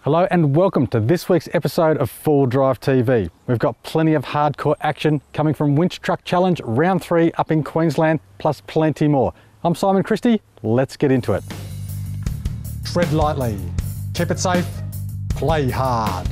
Hello and welcome to this week's episode of Full Drive TV. We've got plenty of hardcore action coming from Winch Truck Challenge Round 3 up in Queensland, plus plenty more. I'm Simon Christie, let's get into it. Tread lightly, keep it safe, play hard.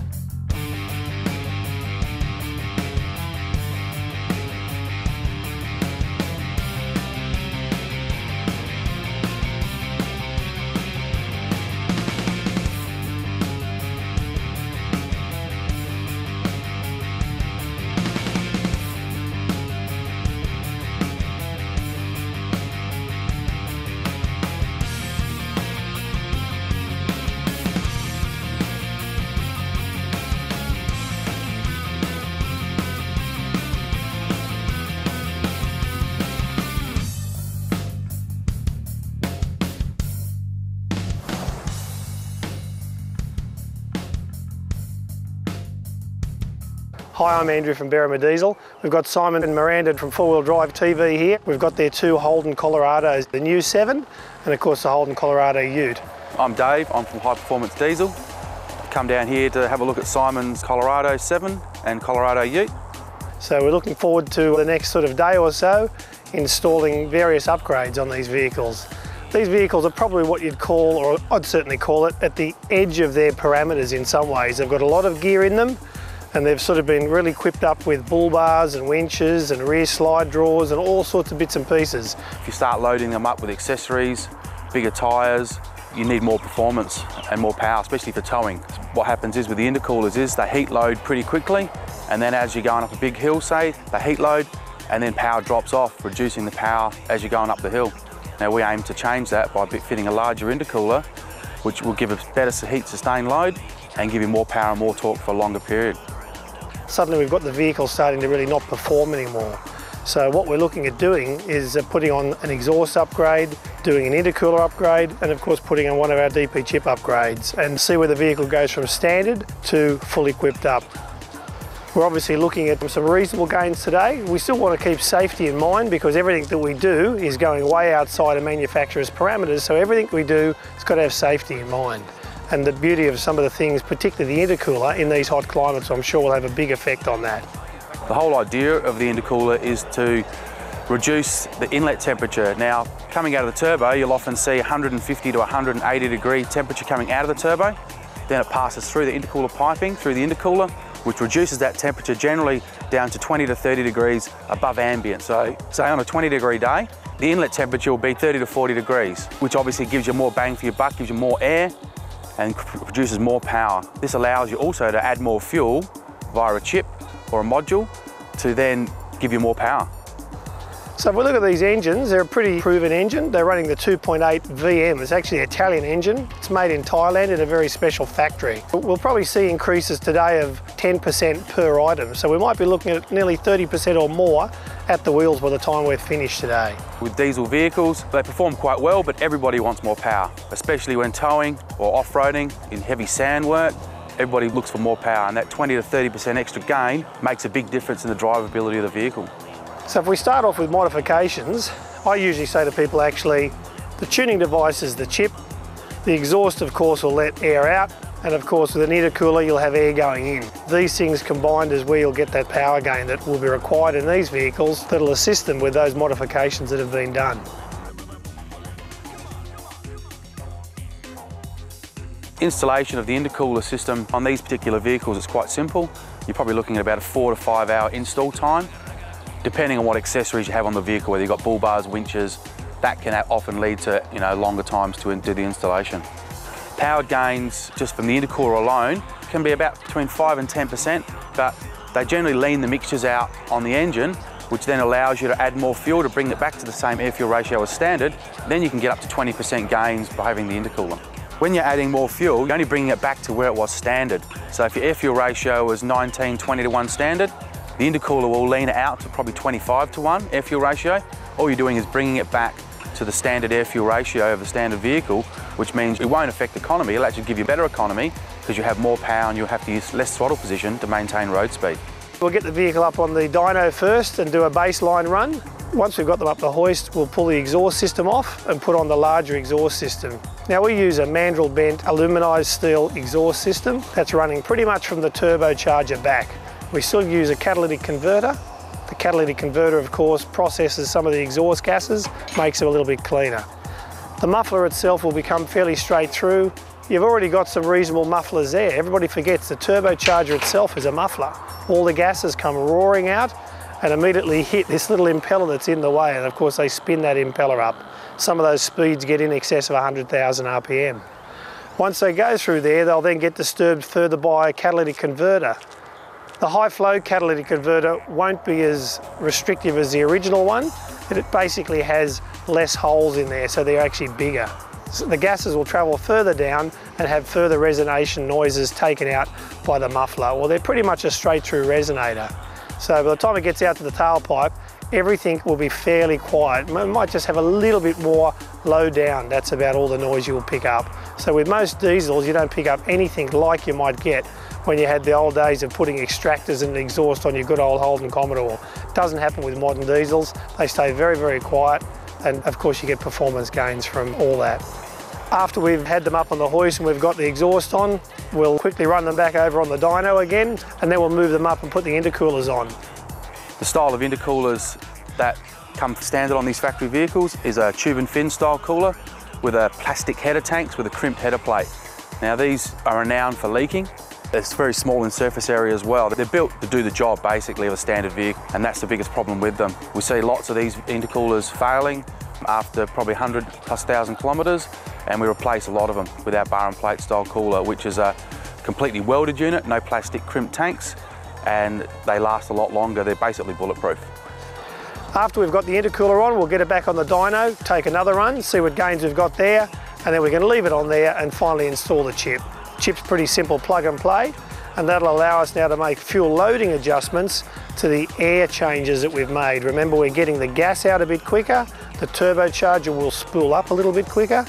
Hi, I'm Andrew from Berrima Diesel. We've got Simon and Miranda from 4 Drive TV here. We've got their two Holden Colorados, the new 7 and of course the Holden Colorado Ute. I'm Dave, I'm from High Performance Diesel. Come down here to have a look at Simon's Colorado 7 and Colorado Ute. So we're looking forward to the next sort of day or so installing various upgrades on these vehicles. These vehicles are probably what you'd call, or I'd certainly call it, at the edge of their parameters in some ways. They've got a lot of gear in them, and they've sort of been really equipped up with bull bars and winches and rear slide drawers and all sorts of bits and pieces. If you start loading them up with accessories, bigger tyres, you need more performance and more power, especially for towing. What happens is with the intercoolers is they heat load pretty quickly, and then as you're going up a big hill, say, they heat load, and then power drops off, reducing the power as you're going up the hill. Now we aim to change that by fitting a larger intercooler, which will give a better heat sustain load and give you more power and more torque for a longer period. Suddenly we've got the vehicle starting to really not perform anymore. So what we're looking at doing is putting on an exhaust upgrade, doing an intercooler upgrade, and of course putting on one of our DP chip upgrades, and see where the vehicle goes from standard to fully equipped up. We're obviously looking at some reasonable gains today. We still want to keep safety in mind because everything that we do is going way outside a manufacturer's parameters, so everything we do has got to have safety in mind. And the beauty of some of the things, particularly the intercooler in these hot climates, I'm sure will have a big effect on that. The whole idea of the intercooler is to reduce the inlet temperature. Now, coming out of the turbo, you'll often see 150 to 180 degree temperature coming out of the turbo. Then it passes through the intercooler piping, through the intercooler, which reduces that temperature generally down to 20 to 30 degrees above ambient. So, say on a 20-degree day, the inlet temperature will be 30 to 40 degrees, which obviously gives you more bang for your buck, gives you more air, and produces more power. This allows you also to add more fuel via a chip or a module to then give you more power. So if we look at these engines, they're a pretty proven engine. They're running the 2.8 VM. It's actually an Italian engine. It's made in Thailand in a very special factory. We'll probably see increases today of 10% per item. So we might be looking at nearly 30% or more at the wheels by the time we're finished today. With diesel vehicles, they perform quite well, but everybody wants more power, especially when towing or off-roading in heavy sand work. Everybody looks for more power, and that 20 to 30% extra gain makes a big difference in the drivability of the vehicle. So if we start off with modifications, I usually say to people actually, the tuning device is the chip. The exhaust of course will let air out, and of course with an intercooler you'll have air going in. These things combined is where you'll get that power gain that will be required in these vehicles that'll assist them with those modifications that have been done. Installation of the intercooler system on these particular vehicles is quite simple. You're probably looking at about a 4 to 5 hour install time. Depending on what accessories you have on the vehicle, whether you've got bull bars, winches, that can often lead to longer times to do the installation. Power gains just from the intercooler alone can be about between 5 and 10%, but they generally lean the mixtures out on the engine, which then allows you to add more fuel to bring it back to the same air-fuel ratio as standard. Then you can get up to 20% gains by having the intercooler. When you're adding more fuel, you're only bringing it back to where it was standard. So if your air-fuel ratio was 19:20 to 1 standard, the intercooler will lean it out to probably 25 to 1 air-fuel ratio. All you're doing is bringing it back to the standard air-fuel ratio of a standard vehicle, which means it won't affect economy. It'll actually give you better economy because you have more power and you'll have to use less throttle position to maintain road speed. We'll get the vehicle up on the dyno first and do a baseline run. Once we've got them up the hoist, we'll pull the exhaust system off and put on the larger exhaust system. Now we use a mandrel bent aluminised steel exhaust system that's running pretty much from the turbocharger back. We still use a catalytic converter. The catalytic converter, of course, processes some of the exhaust gases, makes it a little bit cleaner. The muffler itself will become fairly straight through. You've already got some reasonable mufflers there. Everybody forgets the turbocharger itself is a muffler. All the gases come roaring out and immediately hit this little impeller that's in the way, and of course they spin that impeller up. Some of those speeds get in excess of 100,000 RPM. Once they go through there, they'll then get disturbed further by a catalytic converter. The high flow catalytic converter won't be as restrictive as the original one, but it basically has less holes in there, so they're actually bigger. So the gases will travel further down and have further resonation noises taken out by the muffler. Well, they're pretty much a straight through resonator. So by the time it gets out to the tailpipe, everything will be fairly quiet. It might just have a little bit more low down. That's about all the noise you will pick up. So with most diesels, you don't pick up anything like you might get when you had the old days of putting extractors and exhaust on your good old Holden Commodore. It doesn't happen with modern diesels. They stay very, very quiet. And of course you get performance gains from all that. After we've had them up on the hoist and we've got the exhaust on, we'll quickly run them back over on the dyno again, and then we'll move them up and put the intercoolers on. The style of intercoolers that come standard on these factory vehicles is a tube and fin style cooler with a plastic header tanks with a crimped header plate. Now these are renowned for leaking. It's very small in surface area as well. They're built to do the job basically of a standard vehicle, and that's the biggest problem with them. We see lots of these intercoolers failing after probably 100,000+ kilometres, and we replace a lot of them with our bar and plate style cooler, which is a completely welded unit, no plastic crimped tanks, and they last a lot longer. They're basically bulletproof. After we've got the intercooler on, we'll get it back on the dyno, take another run, see what gains we've got there, and then we're going to leave it on there and finally install the chip. Chip's pretty simple plug and play, and that'll allow us now to make fuel loading adjustments to the air changes that we've made. Remember, we're getting the gas out a bit quicker, the turbocharger will spool up a little bit quicker,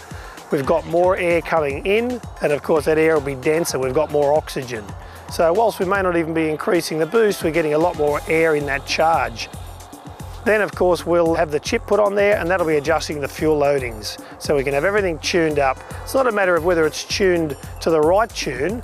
we've got more air coming in, and of course that air will be denser, we've got more oxygen. So whilst we may not even be increasing the boost, we're getting a lot more air in that charge. Then of course we'll have the chip put on there, and that'll be adjusting the fuel loadings. So we can have everything tuned up. It's not a matter of whether it's tuned to the right tune.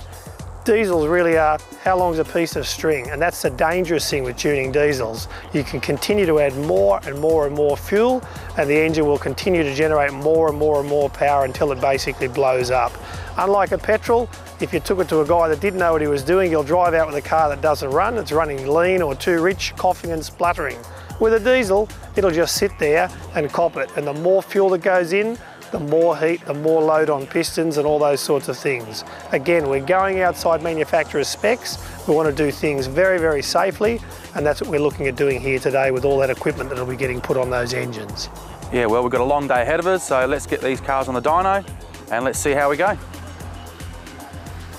Diesels really are how long's a piece of string, and that's the dangerous thing with tuning diesels. You can continue to add more and more and more fuel, and the engine will continue to generate more and more and more power until it basically blows up. Unlike a petrol, if you took it to a guy that didn't know what he was doing, he'll drive out with a car that doesn't run, it's running lean or too rich, coughing and spluttering. With a diesel, it'll just sit there and cop it, and the more fuel that goes in, the more heat, the more load on pistons and all those sorts of things. Again, we're going outside manufacturer's specs. We want to do things very, very safely, and that's what we're looking at doing here today with all that equipment that'll be getting put on those engines. Yeah, well, we've got a long day ahead of us, so let's get these cars on the dyno and let's see how we go.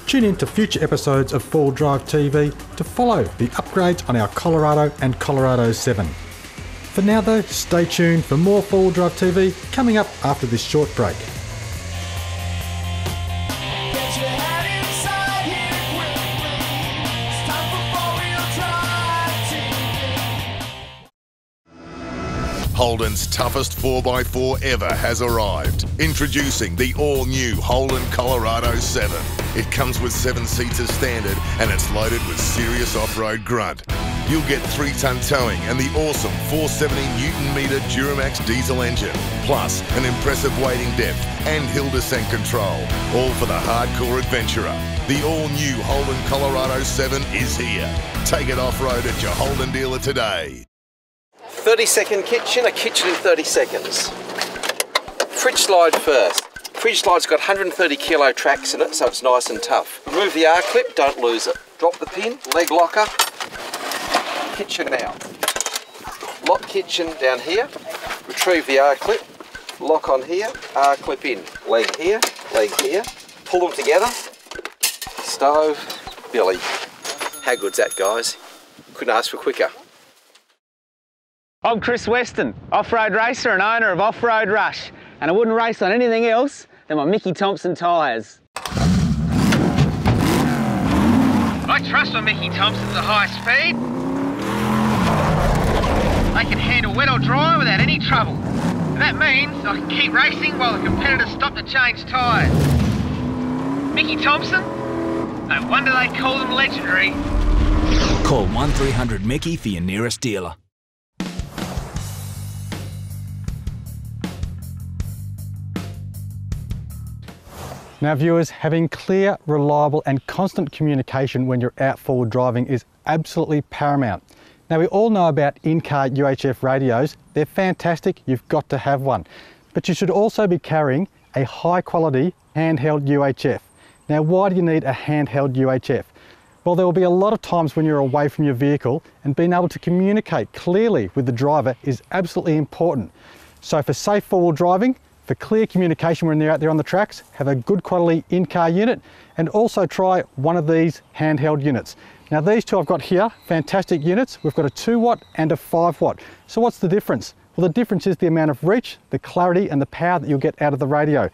Tune in to future episodes of 4Drive TV to follow the upgrades on our Colorado and Colorado 7. For now though, stay tuned for more 4Drive TV coming up after this short break. Holden's toughest 4x4 ever has arrived. Introducing the all-new Holden Colorado 7. It comes with 7 seats as standard, and it's loaded with serious off-road grunt. You'll get 3-ton towing and the awesome 470 Newton-metre Duramax diesel engine, plus an impressive wading depth and hill descent control, all for the hardcore adventurer. The all-new Holden Colorado 7 is here. Take it off-road at your Holden dealer today. 30-second kitchen, a kitchen in 30 seconds. Fridge slide first. Fridge slide's got 130 kilo tracks in it, so it's nice and tough. Remove the R-clip, don't lose it. Drop the pin, leg locker. Kitchen now. Lock kitchen down here. Retrieve the R-clip. Lock on here, R-clip in. Leg here, pull them together. Stove, billy. How good's that, guys? Couldn't ask for quicker. I'm Chris Weston, off-road racer and owner of Off-Road Rush, and I wouldn't race on anything else than my Mickey Thompson tyres. I trust my Mickey Thompsons at high speed. They can handle wet or dry without any trouble. And that means I can keep racing while the competitors stop to change tyres. Mickey Thompson? No wonder they call them legendary. Call 1300 Mickey for your nearest dealer. Now viewers, having clear, reliable and constant communication when you're out forward driving is absolutely paramount. Now we all know about in-car UHF radios. They're fantastic, you've got to have one. But you should also be carrying a high quality handheld UHF. Now why do you need a handheld UHF? Well, there will be a lot of times when you're away from your vehicle, and being able to communicate clearly with the driver is absolutely important. So for safe forward driving, for clear communication when you're out there on the tracks, have a good quality in-car unit, and also try one of these handheld units. Now these two I've got here, fantastic units. We've got a 2 watt and a 5 watt. So what's the difference? Well, the difference is the amount of reach, the clarity and the power that you'll get out of the radio.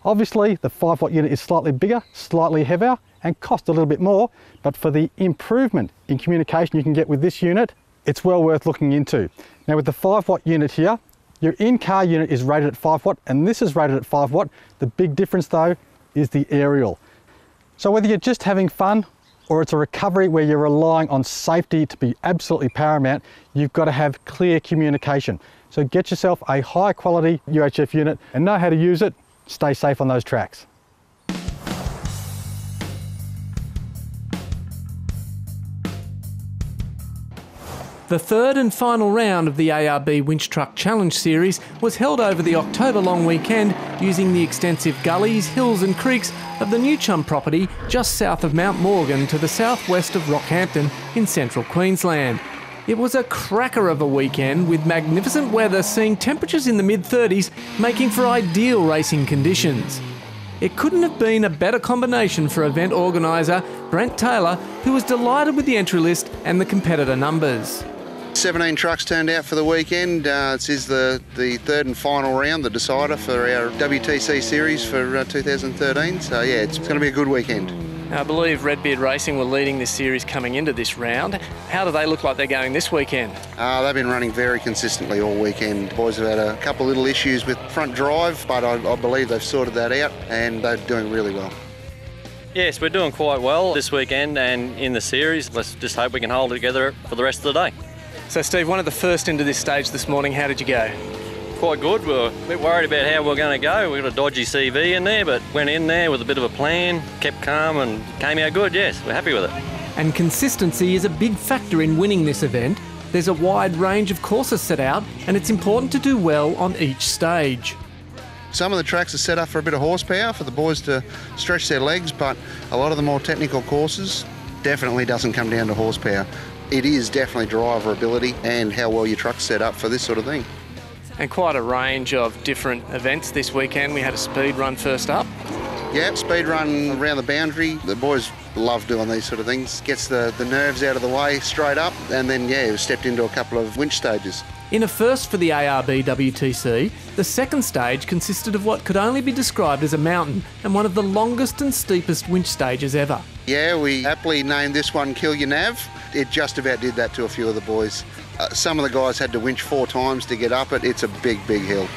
Obviously the 5 watt unit is slightly bigger, slightly heavier and cost a little bit more, but for the improvement in communication you can get with this unit, it's well worth looking into. Now with the 5 watt unit here, your in-car unit is rated at 5 watt and this is rated at 5 watt. The big difference though is the aerial. So whether you're just having fun or it's a recovery where you're relying on safety to be absolutely paramount, you've got to have clear communication. So get yourself a high quality UHF unit and know how to use it. Stay safe on those tracks. The third and final round of the ARB Winch Truck Challenge series was held over the October long weekend using the extensive gullies, hills and creeks of the New Chum property just south of Mount Morgan to the southwest of Rockhampton in central Queensland. It was a cracker of a weekend with magnificent weather, seeing temperatures in the mid-30s, making for ideal racing conditions. It couldn't have been a better combination for event organiser Brent Taylor, who was delighted with the entry list and the competitor numbers. 17 trucks turned out for the weekend. This is the third and final round, the decider for our WTC series for 2013. So yeah, it's going to be a good weekend. Now, I believe Redbeard Racing were leading this series coming into this round. How do they look like they're going this weekend? They've been running very consistently all weekend. The boys have had a couple of little issues with front drive, but I believe they've sorted that out and they're doing really well. Yes, we're doing quite well this weekend and in the series. Let's just hope we can hold it together for the rest of the day. So Steve, one of the first into this stage this morning, how did you go? Quite good. We were a bit worried about how we were going to go. We got a dodgy CV in there, but went in there with a bit of a plan, kept calm and came out good. Yes, we're happy with it. And consistency is a big factor in winning this event. There's a wide range of courses set out and it's important to do well on each stage. Some of the tracks are set up for a bit of horsepower for the boys to stretch their legs, but a lot of the more technical courses definitely doesn't come down to horsepower. It is definitely driver ability and how well your truck's set up for this sort of thing. And quite a range of different events this weekend. We had a speed run first up. Yeah, speed run around the boundary. The boys love doing these sort of things. Gets the nerves out of the way straight up, and then yeah, we've stepped into a couple of winch stages. In a first for the ARB WTC, the second stage consisted of what could only be described as a mountain and one of the longest and steepest winch stages ever. Yeah, we aptly named this one Kill Your Nav. It just about did that to a few of the boys. Some of the guys had to winch 4 times to get up it. It's a big, big hill.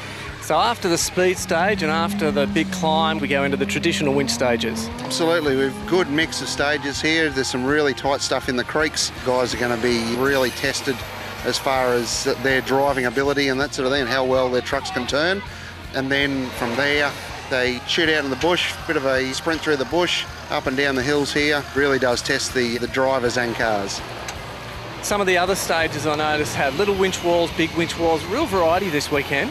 So after the speed stage and after the big climb, we go into the traditional winch stages. Absolutely, we've a good mix of stages here. There's some really tight stuff in the creeks. Guys are going to be really tested as far as their driving ability and that sort of thing, and how well their trucks can turn. And then from there, they shoot out in the bush, bit of a sprint through the bush, up and down the hills here. Really does test the drivers and cars. Some of the other stages I noticed had little winch walls, big winch walls, real variety this weekend.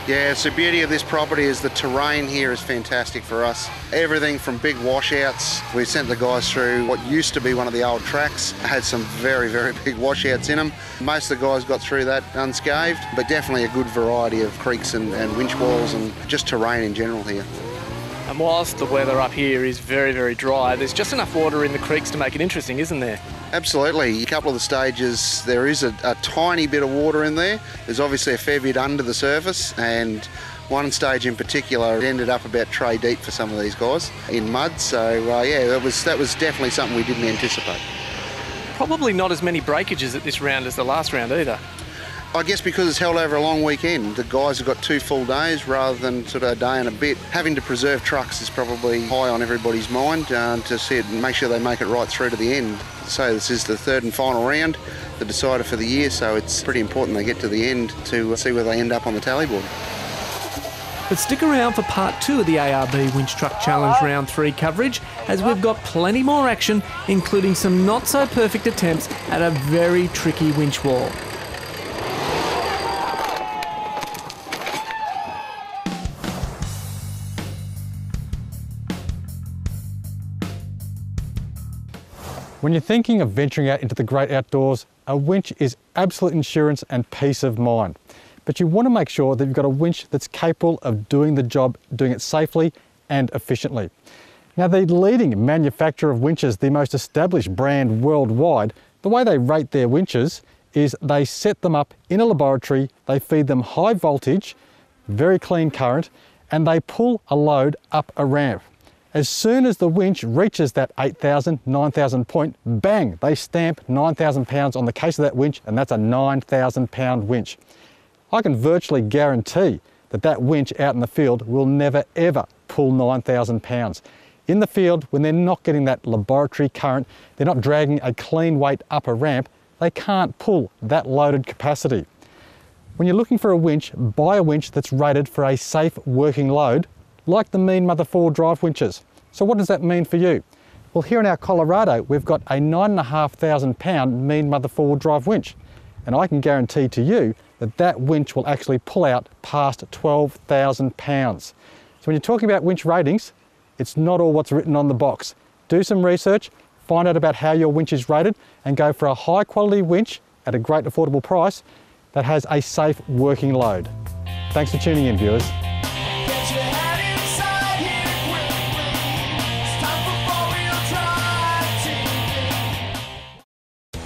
Yeah, it's the beauty of this property is the terrain here is fantastic for us. Everything from big washouts. We sent the guys through what used to be one of the old tracks. Had some very, very big washouts in them. Most of the guys got through that unscathed, but definitely a good variety of creeks and winch walls and just terrain in general here. And whilst the weather up here is very, very dry, there's just enough water in the creeks to make it interesting, isn't there? Absolutely. A couple of the stages, there is a tiny bit of water in there. There's obviously a fair bit under the surface, and one stage in particular, it ended up about tray deep for some of these guys in mud. So yeah, that was definitely something we didn't anticipate. Probably not as many breakages at this round as the last round either. I guess because it's held over a long weekend, the guys have got 2 full days rather than sort of a day and a bit. Having to preserve trucks is probably high on everybody's mind to see it and make sure they make it right through to the end. So this is the 3rd and final round, the decider for the year, so it's pretty important they get to the end to see where they end up on the tally board. But stick around for part 2 of the ARB Winch Truck Challenge Round 3 coverage, as we've got plenty more action, including some not so perfect attempts at a very tricky winch wall. When you're thinking of venturing out into the great outdoors, a winch is absolute insurance and peace of mind. But you want to make sure that you've got a winch that's capable of doing the job, doing it safely and efficiently. Now, the leading manufacturer of winches, the most established brand worldwide, the way they rate their winches is they set them up in a laboratory, they feed them high voltage, very clean current, and they pull a load up a ramp. As soon as the winch reaches that 8,000, 9,000 point, bang, they stamp 9,000 pounds on the case of that winch, and that's a 9,000 pound winch. I can virtually guarantee that that winch out in the field will never ever pull 9,000 pounds. In the field, when they're not getting that laboratory current, they're not dragging a clean weight up a ramp, they can't pull that loaded capacity. When you're looking for a winch, buy a winch that's rated for a safe working load, like the Mean Mother 4-drive winches. So what does that mean for you? Well, here in our Colorado, we've got a 9,500 pound Mean Mother 4-drive winch. And I can guarantee to you that that winch will actually pull out past 12,000 pounds. So when you're talking about winch ratings, it's not all what's written on the box. Do some research, find out about how your winch is rated, and go for a high quality winch at a great affordable price that has a safe working load. Thanks for tuning in, viewers.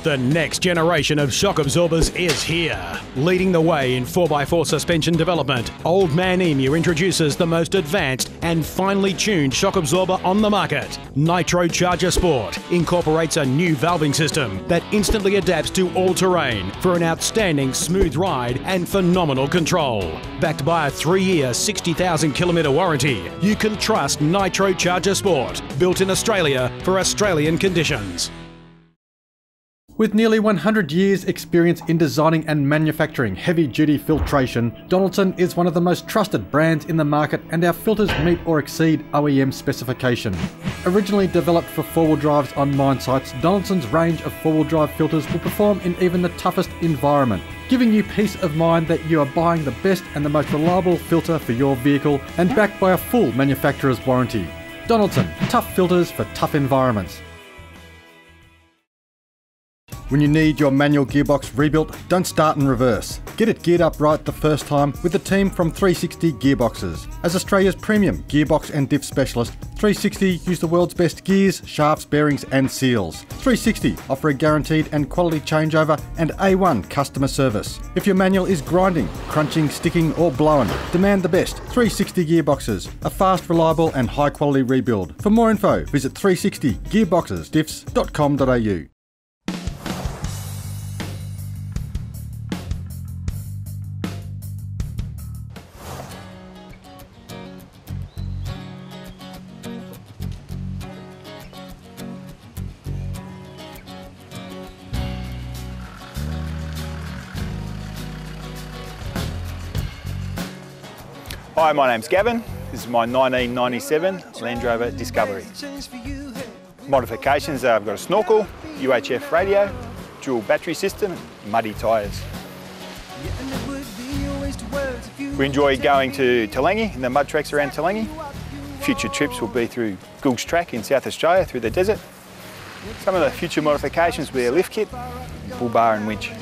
The next generation of shock absorbers is here. Leading the way in 4x4 suspension development, Old Man Emu introduces the most advanced and finely tuned shock absorber on the market. Nitro Charger Sport incorporates a new valving system that instantly adapts to all terrain for an outstanding smooth ride and phenomenal control. Backed by a 3-year, 60,000 kilometre warranty, you can trust Nitro Charger Sport, built in Australia for Australian conditions. With nearly 100 years experience in designing and manufacturing heavy-duty filtration, Donaldson is one of the most trusted brands in the market, and our filters meet or exceed OEM specification. Originally developed for four-wheel drives on mine sites, Donaldson's range of four-wheel drive filters will perform in even the toughest environment, giving you peace of mind that you are buying the best and the most reliable filter for your vehicle, and backed by a full manufacturer's warranty. Donaldson, tough filters for tough environments. When you need your manual gearbox rebuilt, don't start in reverse. Get it geared up right the first time with the team from 360 Gearboxes. As Australia's premium gearbox and diff specialist, 360 use the world's best gears, shafts, bearings and seals. 360 offer a guaranteed and quality changeover and A1 customer service. If your manual is grinding, crunching, sticking or blowing, demand the best. 360 Gearboxes, a fast, reliable and high quality rebuild. For more info, visit 360gearboxesdiffs.com.au. Hi, my name's Gavin. This is my 1997 Land Rover Discovery. Modifications are I've got a snorkel, UHF radio, dual battery system, and muddy tyres. We enjoy going to Talangi and the mud tracks around Talangi. Future trips will be through Goulds Track in South Australia through the desert. Some of the future modifications will be a lift kit, bull bar and winch.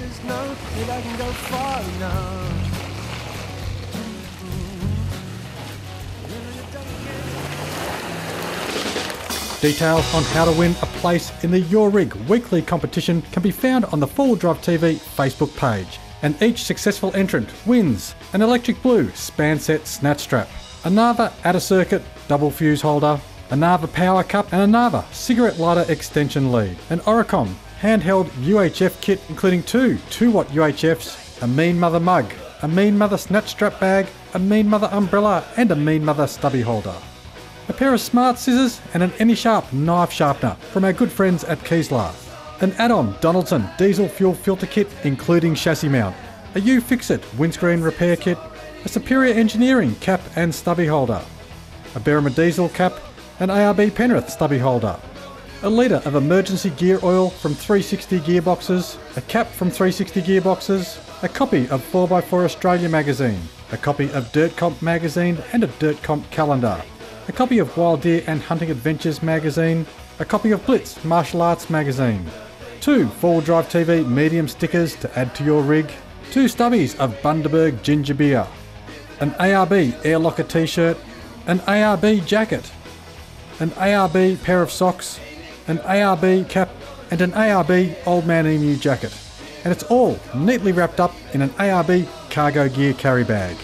Details on how to win a place in the Your Rig weekly competition can be found on the 4Wheel Drive TV Facebook page. And each successful entrant wins an electric blue span set snatch strap, a Narva adder circuit double fuse holder, a Narva power cup and a Narva cigarette lighter extension lead, an Oricom handheld UHF kit including two 2-watt UHFs, a Mean Mother mug, a Mean Mother snatch strap bag, a Mean Mother umbrella and a Mean Mother stubby holder. A pair of smart scissors and an Any Sharp knife sharpener from our good friends at Keeslar. An add-on Donaldson diesel fuel filter kit including chassis mount. A U-Fix-It windscreen repair kit. A Superior Engineering cap and stubby holder. A Berrima diesel cap. An ARB Penrith stubby holder. A litre of emergency gear oil from 360 Gearboxes. A cap from 360 Gearboxes. A copy of 4x4 Australia magazine. A copy of Dirt Comp magazine and a Dirt Comp calendar. A copy of Wild Deer and Hunting Adventures magazine. A copy of Blitz Martial Arts magazine. 2 4-wheel drive TV medium stickers to add to your rig. 2 stubbies of Bundaberg ginger beer. An ARB Air Locker t-shirt. An ARB jacket. An ARB pair of socks. An ARB cap and an ARB Old Man Emu jacket. And it's all neatly wrapped up in an ARB cargo gear carry bag.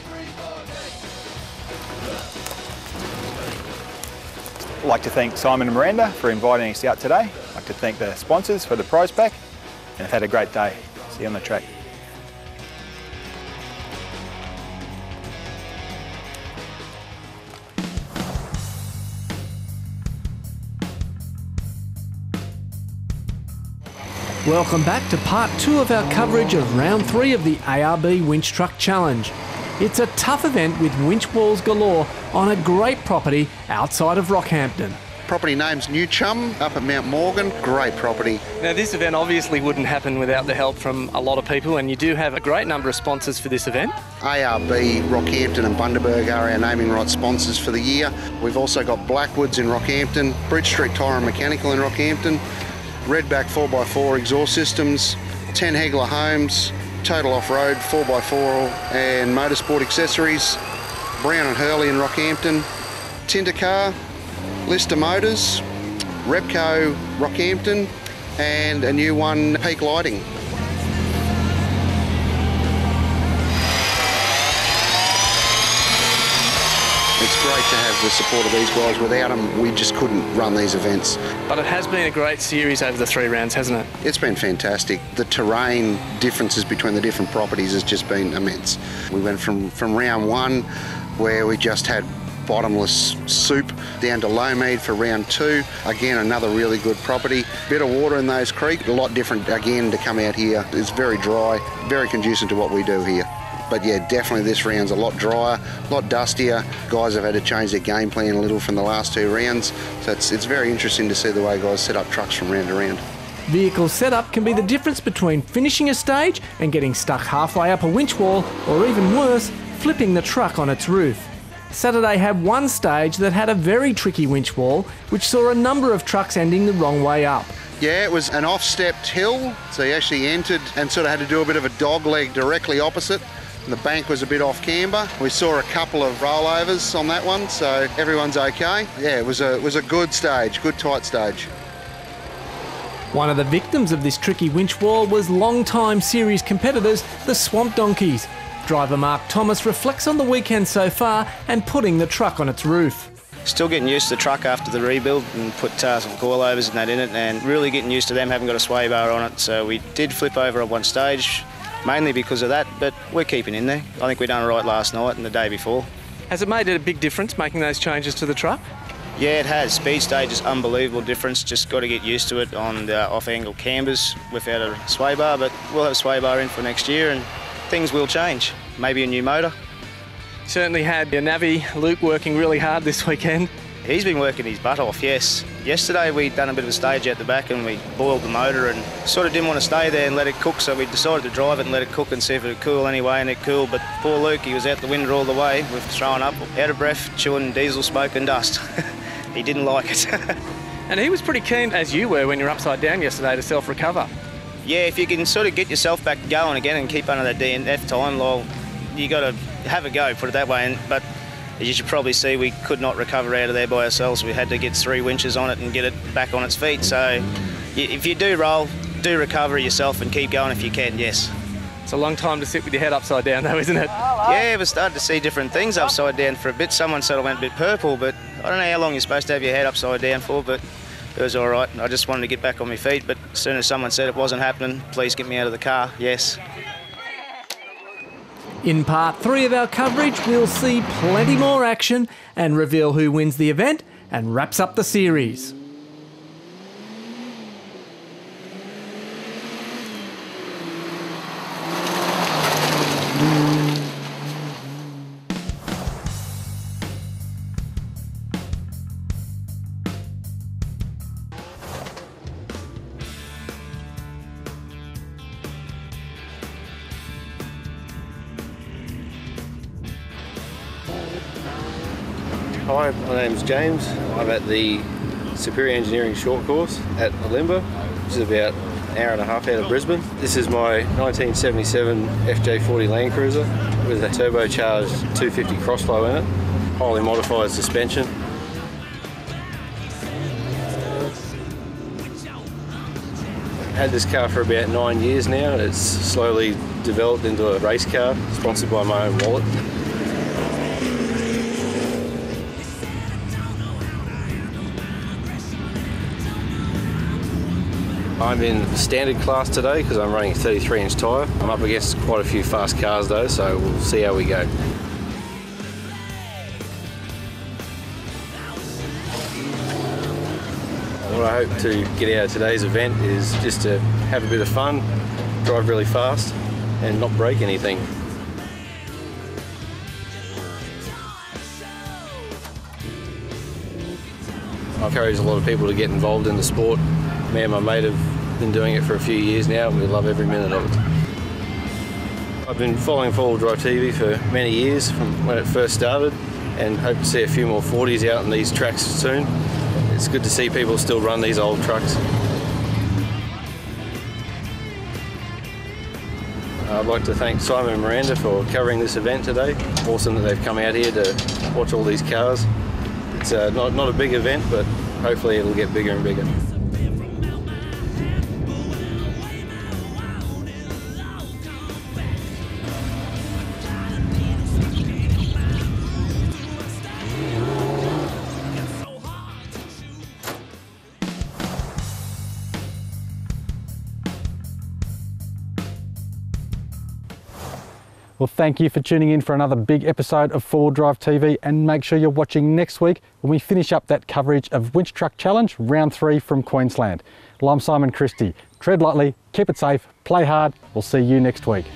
I'd like to thank Simon and Miranda for inviting us out today. I'd like to thank the sponsors for the prize pack, and I've had a great day. See you on the track. Welcome back to part 2 of our coverage of round 3 of the ARB Winch Truck Challenge. It's a tough event with winch walls galore on a great property outside of Rockhampton. Property name's New Chum up at Mount Morgan. Great property. Now this event obviously wouldn't happen without the help from a lot of people, and you do have a great number of sponsors for this event. ARB, Rockhampton and Bundaberg are our naming rights sponsors for the year. We've also got Blackwoods in Rockhampton, Bridge Street Tyre and Mechanical in Rockhampton, Redback 4x4 exhaust systems, 10 Hegler Homes, Total Off-Road 4x4 and motorsport accessories, Brown and Hurley in Rockhampton, Tindercar, Lister Motors, Repco Rockhampton and a new one, Peak Lighting. It's great to have the support of these guys. Without them, we just couldn't run these events. But it has been a great series over the 3 rounds, hasn't it? It's been fantastic. The terrain differences between the different properties has just been immense. We went from round 1, where we just had bottomless soup, down to low mead for round 2. Again, another really good property. Bit of water in those creeks, a lot different again to come out here. It's very dry, very conducive to what we do here. But yeah, definitely this round's a lot drier, a lot dustier. Guys have had to change their game plan a little from the last 2 rounds. So it's very interesting to see the way guys set up trucks from round to round. Vehicle setup can be the difference between finishing a stage and getting stuck halfway up a winch wall, or even worse, flipping the truck on its roof. Saturday had one stage that had a very tricky winch wall, which saw a number of trucks ending the wrong way up. Yeah, it was an off-stepped hill, so you actually entered and sort of had to do a bit of a dog leg directly opposite. The bank was a bit off camber. We saw a couple of rollovers on that one, so everyone's okay. Yeah, it was a good stage, good tight stage. One of the victims of this tricky winch wall was long-time series competitors, the Swamp Donkeys. Driver Mark Thomas reflects on the weekend so far and putting the truck on its roof. Still getting used to the truck after the rebuild and put some coilovers and that in it, and really getting used to them having got a sway bar on it. So we did flip over at one stage, mainly because of that, but we're keeping in there. I think we done it right last night and the day before. Has it made a big difference making those changes to the truck? Yeah, it has. Speed stage is unbelievable difference. Just got to get used to it on the off-angle cambers without a sway bar, but we'll have a sway bar in for next year and things will change. Maybe a new motor. Certainly had your navvy, Luke, working really hard this weekend. He's been working his butt off, yes. Yesterday we'd done a bit of a stage out the back and we boiled the motor and sort of didn't want to stay there and let it cook, so we decided to drive it and let it cook and see if it would cool anyway, and it cooled. But poor Luke, he was out the window all the way with throwing up, out of breath, chewing diesel smoke and dust. He didn't like it. And he was pretty keen, as you were when you were upside down yesterday, to self-recover. Yeah, if you can sort of get yourself back going again and keep under that DNF time, well, you got to have a go, put it that way. But as you should probably see, we could not recover out of there by ourselves. We had to get 3 winches on it and get it back on its feet. So if you do roll, do recover yourself and keep going if you can, yes. It's a long time to sit with your head upside down though, isn't it? Yeah, we started to see different things upside down for a bit. Someone said I went a bit purple, but I don't know how long you're supposed to have your head upside down for, but it was all right. I just wanted to get back on my feet, but as soon as someone said it wasn't happening, please get me out of the car, yes. In part 3 of our coverage, we'll see plenty more action and reveal who wins the event and wraps up the series. Hi, my name's James. I'm at the Superior Engineering Short Course at Olimba, which is about an hour and a half out of Brisbane. This is my 1977 FJ40 Land Cruiser with a turbocharged 250 Crossflow in it, highly modified suspension. Had this car for about 9 years now. It's slowly developed into a race car, sponsored by my own wallet. I'm in standard class today because I'm running a 33-inch tyre. I'm up against quite a few fast cars though, so we'll see how we go. What I hope to get out of today's event is just to have a bit of fun, drive really fast and not break anything. I encourage a lot of people to get involved in the sport. Me and my mate have been doing it for a few years now and we love every minute of it. I've been following four-wheel drive TV for many years from when it first started and hope to see a few more 40s out on these tracks soon. It's good to see people still run these old trucks. I'd like to thank Simon and Miranda for covering this event today. Awesome that they've come out here to watch all these cars. It's not a big event, but hopefully it'll get bigger and bigger. Well, thank you for tuning in for another big episode of 4 Wheel Drive TV, and make sure you're watching next week when we finish up that coverage of Winch Truck Challenge Round 3 from Queensland. Well, I'm Simon Christie. Tread lightly, keep it safe, play hard. We'll see you next week.